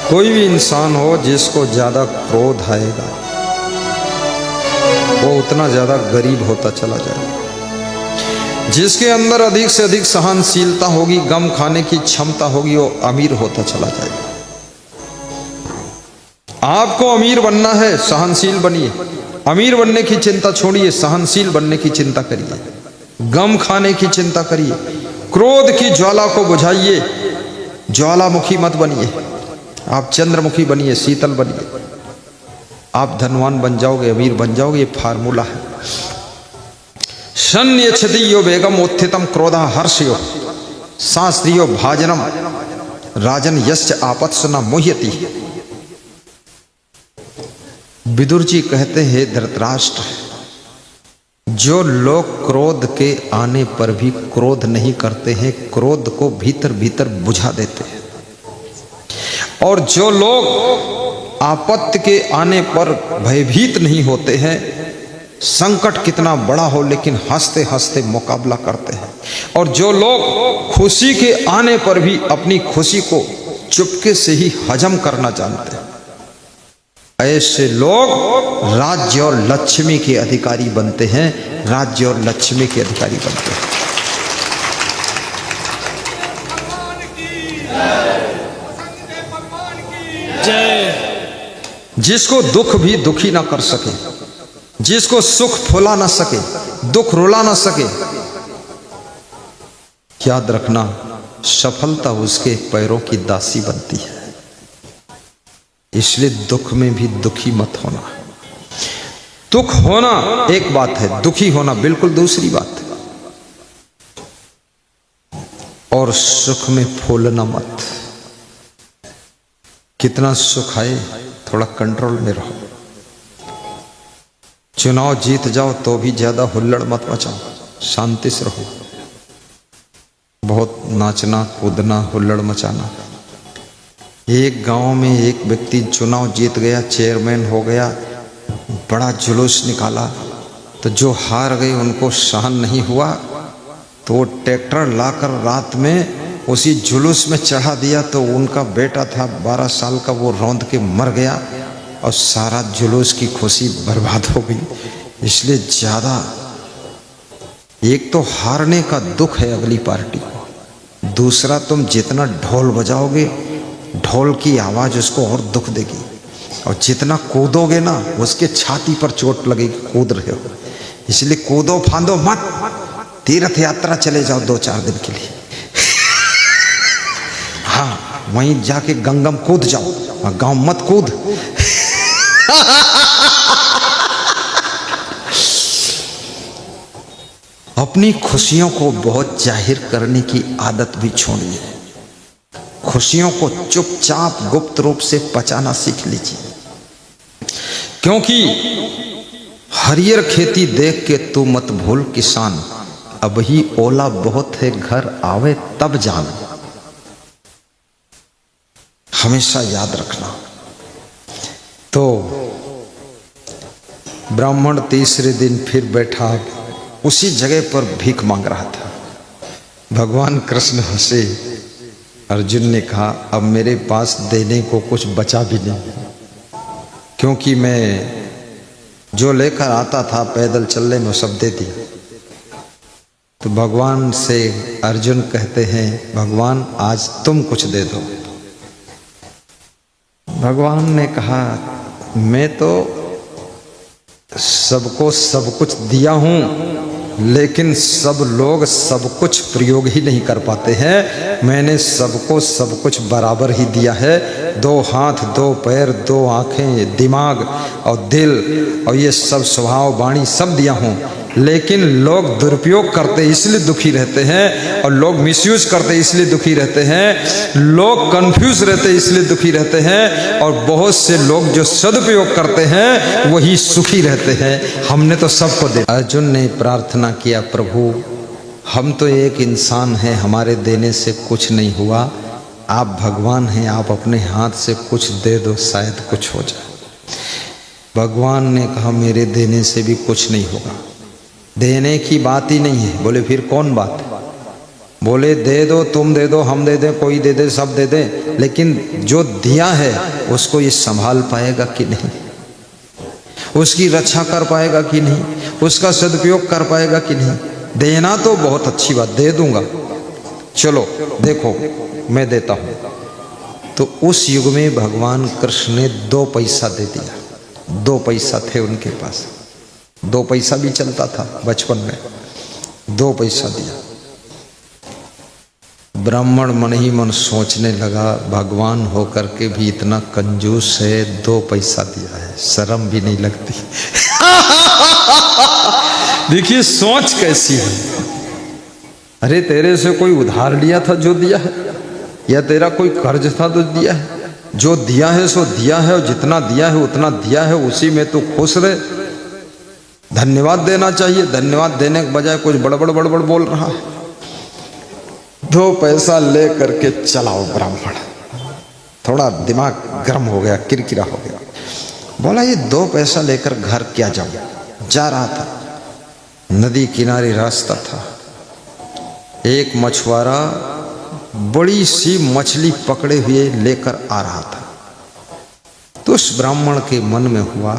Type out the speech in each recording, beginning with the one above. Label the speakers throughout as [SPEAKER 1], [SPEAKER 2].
[SPEAKER 1] कोई भी इंसान हो जिसको ज़्यादा क्रोध आएगा वो उतना ज़्यादा गरीब होता चला जाएगा। जिसके अंदर अधिक से अधिक सहनशीलता होगी, गम खाने की क्षमता होगी, वो अमीर होता चला जाएगा। आपको अमीर बनना है, सहनशील बनिए। अमीर बनने की चिंता छोड़िए, सहनशील बनने की चिंता करिए। गम खाने की चिंता करिए। क्रोध की ज्वाला को बुझाइए। ज्वालामुखी मत बनिए, आप चंद्रमुखी बनिए, शीतल बनिए। आप धनवान बन जाओगे, अमीर बन जाओगे। ये फार्मूला है। शन्यच्छति यो वेगम उत्थितम क्रोधा हर्षयो शास्त्रियो भाजनम राजन यश्च आपत्सु न मुह्यति। विदुर जी कहते हैं, धृतराष्ट्र, जो लोग क्रोध के आने पर भी क्रोध नहीं करते हैं, क्रोध को भीतर भीतर बुझा देते हैं। और जो लोग आपत्ति के आने पर भयभीत नहीं होते हैं, संकट कितना बड़ा हो लेकिन हंसते हंसते मुकाबला करते हैं। और जो लोग खुशी के आने पर भी अपनी खुशी को चुपके से ही हजम करना जानते हैं, ऐसे लोग राज्य और लक्ष्मी के अधिकारी बनते हैं। राज्य और लक्ष्मी के अधिकारी बनते हैं। जिसको दुख भी दुखी ना कर सके, जिसको सुख फुला ना सके, दुख रुला ना सके, याद रखना सफलता उसके पैरों की दासी बनती है। इसलिए दुख में भी दुखी मत होना। दुख होना एक बात है, दुखी होना बिल्कुल दूसरी बात है। और सुख में फूलना मत। कितना सुख आए थोड़ा कंट्रोल में रहो। चुनाव जीत जाओ तो भी ज्यादा हुल्लड़ मत मचाओ, शांति से रहो। बहुत नाचना कूदना हुल्लड़ मचाना। एक गांव में एक व्यक्ति चुनाव जीत गया, चेयरमैन हो गया, बड़ा जुलूस निकाला। तो जो हार गए उनको सहन नहीं हुआ, तो वो ट्रैक्टर लाकर रात में उसी जुलूस में चढ़ा दिया। तो उनका बेटा था 12 साल का, वो रौंद के मर गया और सारा जुलूस की खुशी बर्बाद हो गई। इसलिए ज़्यादा, एक तो हारने का दुख है अगली पार्टी को, दूसरा तुम जितना ढोल बजाओगे ढोल की आवाज़ उसको और दुख देगी। और जितना कूदोगे ना उसके छाती पर चोट लगेगी, कूद रहे हो। इसलिए कूदो फांदो मत, तीर्थ यात्रा चले जाओ 2-4 दिन के लिए। हाँ, वहीं जाके गंगम कूद जाओ, गांव मत कूद। अपनी खुशियों को बहुत जाहिर करने की आदत भी छोड़िए। खुशियों को चुपचाप गुप्त रूप से पचाना सीख लीजिए। क्योंकि हरियर खेती देख के तू मत भूल किसान, अब ही ओला बहुत है घर आवे तब जान। हमेशा याद रखना। तो ब्राह्मण तीसरे दिन फिर बैठा, उसी जगह पर भीख मांग रहा था। भगवान कृष्ण हंसे। अर्जुन ने कहा, अब मेरे पास देने को कुछ बचा भी नहीं, क्योंकि मैं जो लेकर आता था पैदल चलने में सब दे दिया। तो भगवान से अर्जुन कहते हैं, भगवान आज तुम कुछ दे दो। भगवान ने कहा, मैं तो सबको सब कुछ दिया हूँ, लेकिन सब लोग सब कुछ प्रयोग ही नहीं कर पाते हैं। मैंने सबको सब कुछ बराबर ही दिया है। 2 हाथ 2 पैर 2 आँखें, दिमाग और दिल और ये सब स्वभाव वाणी सब दिया हूँ। लेकिन लोग दुरुपयोग करते इसलिए दुखी रहते हैं, और लोग मिसयूज करते इसलिए दुखी रहते हैं, लोग कंफ्यूज रहते इसलिए दुखी रहते हैं, और बहुत से लोग जो सदुपयोग करते हैं वही सुखी रहते हैं। हमने तो सबको दे। अर्जुन ने प्रार्थना किया, प्रभु हम तो एक इंसान हैं, हमारे देने से कुछ नहीं हुआ। आप भगवान हैं, आप अपने हाथ से कुछ दे दो, शायद कुछ हो जाए। भगवान ने कहा, मेरे देने से भी कुछ नहीं होगा। देने की बात ही नहीं है। बोले फिर कौन बात? बोले दे दो, तुम दे दो, हम दे दें, कोई दे दे, सब दे दें, लेकिन जो दिया है उसको ये संभाल पाएगा कि नहीं, उसकी रक्षा कर पाएगा कि नहीं, उसका सदुपयोग कर पाएगा कि नहीं। देना तो बहुत अच्छी बात, दे दूंगा, चलो देखो मैं देता हूं। तो उस युग में भगवान कृष्ण ने 2 पैसा दे दिया। 2 पैसा थे उनके पास, 2 पैसा भी चलता था बचपन में, 2 पैसा दिया। ब्राह्मण मन ही मन सोचने लगा, भगवान होकर के भी इतना कंजूस है, 2 पैसा दिया है, शर्म भी नहीं लगती। देखिए सोच कैसी है। अरे तेरे से कोई उधार लिया था जो दिया है, या तेरा कोई कर्ज था तो दिया है? जो दिया है सो दिया है, और जितना दिया है उतना दिया है, उसी में तो खुश रहे। धन्यवाद देना चाहिए, धन्यवाद देने के बजाय कुछ बड़बड़ बड़बड़ बोल रहा है। 2 पैसा ले करके चलाओ ब्राह्मण, थोड़ा दिमाग गर्म हो गया, किरकिरा हो गया। बोला ये 2 पैसा लेकर घर क्या जाऊं। जा रहा था, नदी किनारे रास्ता था, एक मछुआरा बड़ी सी मछली पकड़े हुए लेकर आ रहा था। तो उस ब्राह्मण के मन में हुआ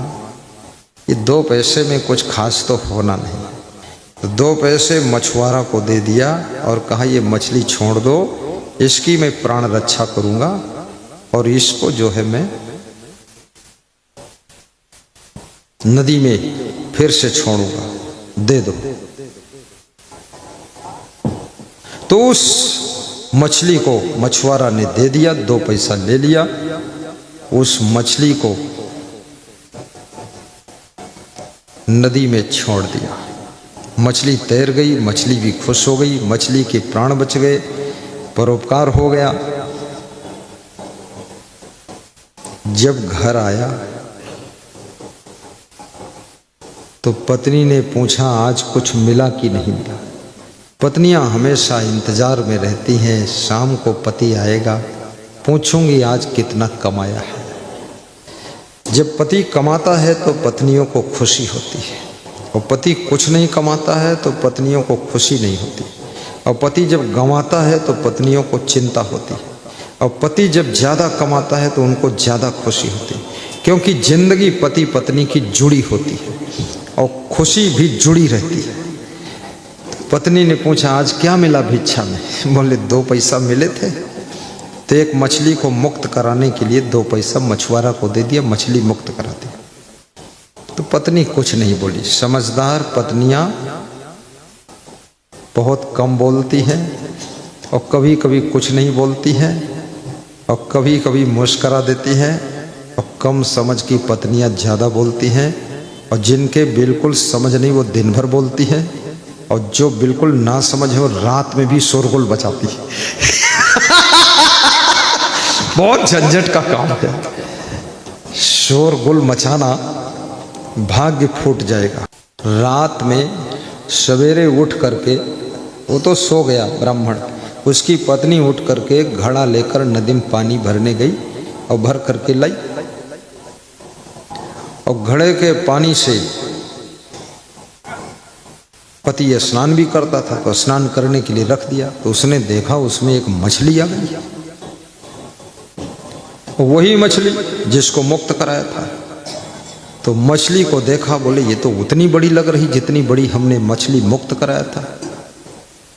[SPEAKER 1] ये 2 पैसे में कुछ खास तो होना नहीं। तो 2 पैसे मछुआरा को दे दिया और कहा ये मछली छोड़ दो, इसकी मैं प्राण रक्षा करूंगा और इसको जो है मैं नदी में फिर से छोड़ूंगा, दे दो। तो उस मछली को मछुआरा ने दे दिया, 2 पैसा ले लिया। उस मछली को नदी में छोड़ दिया, मछली तैर गई, मछली भी खुश हो गई, मछली के प्राण बच गए, परोपकार हो गया। जब घर आया तो पत्नी ने पूछा आज कुछ मिला कि नहीं मिला। पत्नियां हमेशा इंतजार में रहती हैं, शाम को पति आएगा, पूछूंगी आज कितना कमाया है। जब पति कमाता है तो पत्नियों को खुशी होती है, और पति कुछ नहीं कमाता है तो पत्नियों को खुशी नहीं होती। और पति जब गंवाता है तो पत्नियों को चिंता होती है, और पति जब ज़्यादा कमाता है तो उनको ज़्यादा खुशी होती है, क्योंकि जिंदगी पति पत्नी की जुड़ी होती है और खुशी भी जुड़ी रहती है। पत्नी ने पूछा आज क्या मिला भिक्षा में। बोले 2 पैसा मिले थे, तो एक मछली को मुक्त कराने के लिए 2 पैसा मछुआरा को दे दिया, मछली मुक्त करा दी। तो पत्नी कुछ नहीं बोली। समझदार पत्नियां बहुत कम बोलती हैं, और कभी कभी कुछ नहीं बोलती हैं, और कभी कभी मुस्करा देती हैं, और कम समझ की पत्नियां ज़्यादा बोलती हैं, और जिनके बिल्कुल समझ नहीं वो दिन भर बोलती हैं, और जो बिल्कुल ना समझ है वो रात में भी शोरगुल बचाती है। बहुत झंझट का काम है, शोरगुल मचाना, भाग्य फूट जाएगा। रात में सवेरे उठ करके, वो तो सो गया ब्राह्मण, उसकी पत्नी उठ करके घड़ा लेकर नदी में पानी भरने गई और भर करके लाई, और घड़े के पानी से पति स्नान भी करता था, तो स्नान करने के लिए रख दिया। तो उसने देखा उसमें एक मछली आ गई, वही मछली जिसको मुक्त कराया था। तो मछली को देखा, बोले ये तो उतनी बड़ी लग रही जितनी बड़ी हमने मछली मुक्त कराया था।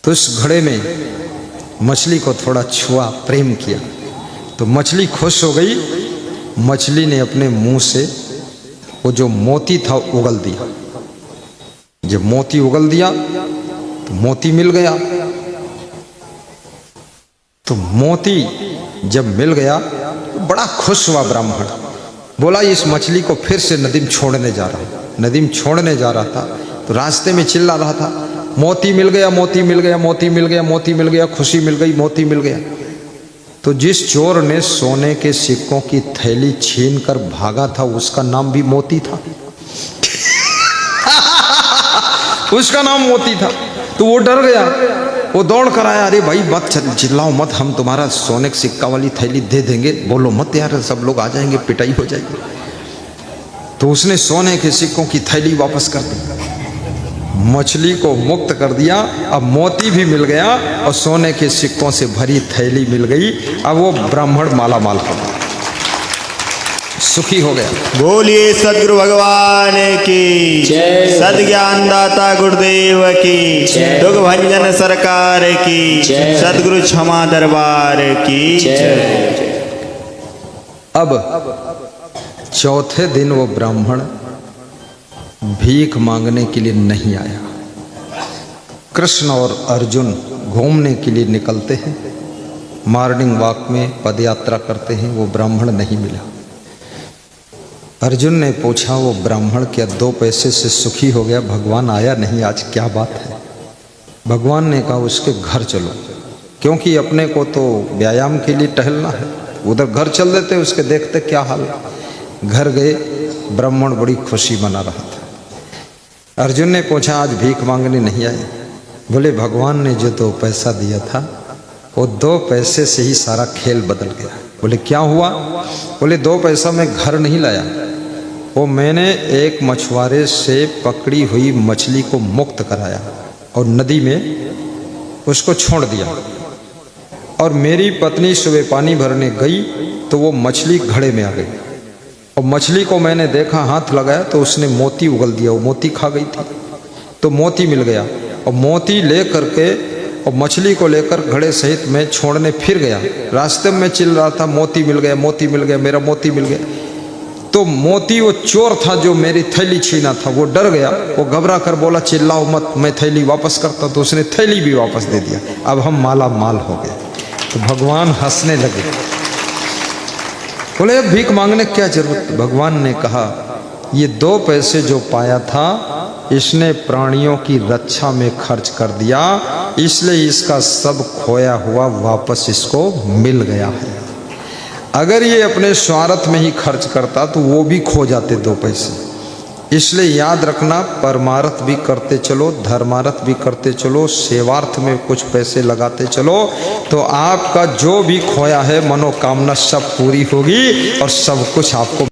[SPEAKER 1] तो इस घड़े में मछली को थोड़ा छुआ, प्रेम किया, तो मछली खुश हो गई। मछली ने अपने मुंह से वो जो मोती था उगल दिया। जब मोती उगल दिया तो मोती मिल गया। तो मोती जब मिल गया तो बड़ा खुश हुआ ब्राह्मण। बोला इस मछली को फिर से नदी में छोड़ने जा रहा हूं। नदी में छोड़ने जा रहा था तो रास्ते में चिल्ला रहा था, मोती मिल गया, मोती मिल गया, मोती मिल गया, मोती मिल गया, खुशी मिल गई, मोती मिल गया। तो जिस चोर ने सोने के सिक्कों की थैली छीन कर भागा था उसका नाम भी मोती था। उसका नाम मोती था। तो वो डर गया, वो दौड़ कर आया, अरे भाई मत चिल्लाओ मत, हम तुम्हारा सोने के सिक्का वाली थैली दे देंगे, बोलो मत यार, सब लोग आ जाएंगे, पिटाई हो जाएगी। तो उसने सोने के सिक्कों की थैली वापस कर दी। मछली को मुक्त कर दिया। अब मोती भी मिल गया और सोने के सिक्कों से भरी थैली मिल गई। अब वो ब्राह्मण माला माल हो गया, सुखी हो गया।
[SPEAKER 2] बोलिए सदगुरु भगवान की
[SPEAKER 3] जय।
[SPEAKER 2] सद्ज्ञान दाता गुरुदेव की
[SPEAKER 3] जय।
[SPEAKER 2] दुख भंजन सरकार की
[SPEAKER 3] जय।
[SPEAKER 2] सदगुरु क्षमा दरबार की
[SPEAKER 3] जय।
[SPEAKER 1] अब चौथे दिन वो ब्राह्मण भीख मांगने के लिए नहीं आया। कृष्ण और अर्जुन घूमने के लिए निकलते हैं, मॉर्निंग वॉक में पदयात्रा करते हैं, वो ब्राह्मण नहीं मिला। अर्जुन ने पूछा, वो ब्राह्मण क्या 2 पैसे से सुखी हो गया, भगवान आया नहीं आज, क्या बात है? भगवान ने कहा उसके घर चलो, क्योंकि अपने को तो व्यायाम के लिए टहलना है। उधर घर चल देते, उसके देखते क्या हाल। घर गए, ब्राह्मण बड़ी खुशी मना रहा था। अर्जुन ने पूछा आज भीख मांगने नहीं आए? बोले भगवान ने जो 2 पैसा दिया था वो 2 पैसे से ही सारा खेल बदल गया। बोले क्या हुआ? बोले 2 पैसा में घर नहीं लाया, वो मैंने एक मछुआरे से पकड़ी हुई मछली को मुक्त कराया और नदी में उसको छोड़ दिया। और मेरी पत्नी सुबह पानी भरने गई तो वो मछली घड़े में आ गई, और मछली को मैंने देखा, हाथ लगाया तो उसने मोती उगल दिया, वो मोती खा गई थी, तो मोती मिल गया। और मोती ले करके और मछली को लेकर घड़े सहित मैं छोड़ने फिर गया। रास्ते में चिल्ला रहा था, मोती मिल गया, मोती मिल गया, मेरा मोती मिल गया। तो मोती वो चोर था जो मेरी थैली छीना था, वो डर गया, वो घबरा कर बोला चिल्लाओ मत, मैं थैली वापस करता, तो उसने थैली भी वापस दे दिया। अब हम माला माल हो गए। तो भगवान हंसने लगे, बोले अब भीख मांगने क्या जरूरत? भगवान ने कहा ये 2 पैसे जो पाया था इसने प्राणियों की रक्षा में खर्च कर दिया, इसलिए इसका सब खोया हुआ वापस इसको मिल गया है। अगर ये अपने स्वार्थ में ही खर्च करता तो वो भी खो जाते 2 पैसे। इसलिए याद रखना, परमार्थ भी करते चलो, धर्मार्थ भी करते चलो, सेवार्थ में कुछ पैसे लगाते चलो, तो आपका जो भी खोया है मनोकामना सब पूरी होगी और सब कुछ आपको